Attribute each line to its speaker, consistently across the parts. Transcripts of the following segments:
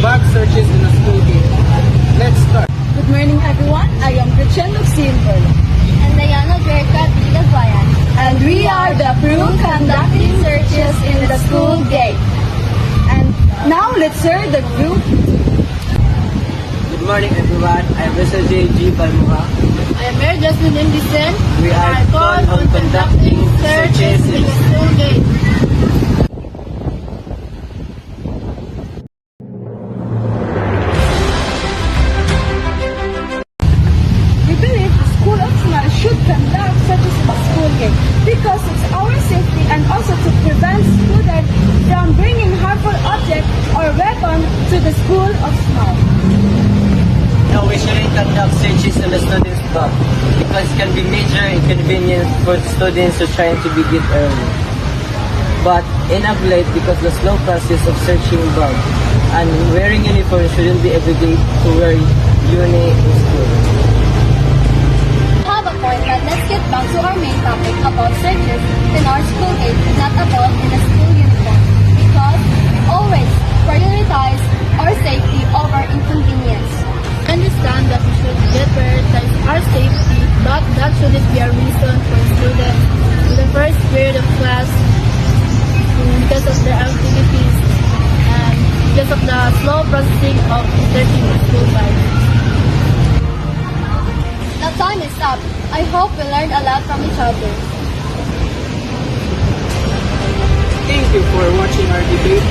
Speaker 1: bug searches in a school game. Let's start.
Speaker 2: Good morning, everyone. I am Gretchen of Silver.
Speaker 3: And Diana Jerka Dilagwayan.
Speaker 2: And we are the crew conducting searches in the school gate. And now let's hear the group.
Speaker 1: Good morning, everyone. I'm Mr. J.G. Balmuha.
Speaker 3: I am Mary Jasmine Indicen.
Speaker 1: We are called on conducting searches in
Speaker 3: the school gate.
Speaker 2: We believe the School of Smile should conduct searches in the school gate because it's our safety and also to prevent students from bringing harmful objects or weapons to the School of Smile.
Speaker 1: No, we shouldn't conduct searches in the students' bag because it can be major inconvenience for students who are trying to begin early. But inoculate because the slow process of searching bag and wearing uniform shouldn't be every day to wear uni in school.
Speaker 3: Have a point, but let's get back to our main topic about searches in our school gate, not about in a school uniform, because we always prioritize our safety over inconvenience. Understand that we should get prioritize our safety, but that shouldn't be a reason for students in the first period of class because of their activities and because of the slow processing of searching the school bag. The time is up. I hope we learned a lot from each other.
Speaker 1: Thank you for watching our debate.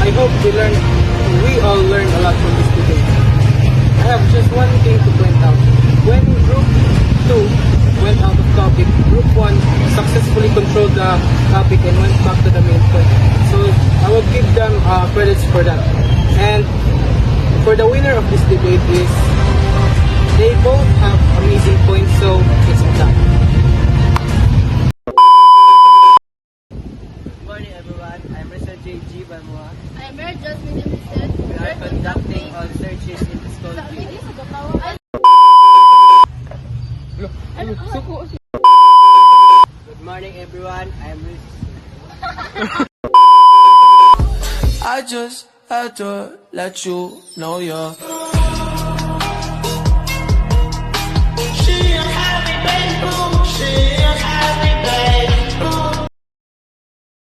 Speaker 1: I hope we all learned a lot from this debate. I have just one thing to point out. When Group 2 went out of topic, Group 1 successfully controlled the topic and went back to the main point. So I will give them credits for that. And for the winner of this debate is, they both have amazing points, so it's a tie. Good morning, everyone. I'm Mr. J.G. Balmuha.
Speaker 3: I am Mary Jasmine Indicen.
Speaker 1: We are conducting all searches in the school gate. Good morning, everyone. I'm
Speaker 4: I just had to let you know you're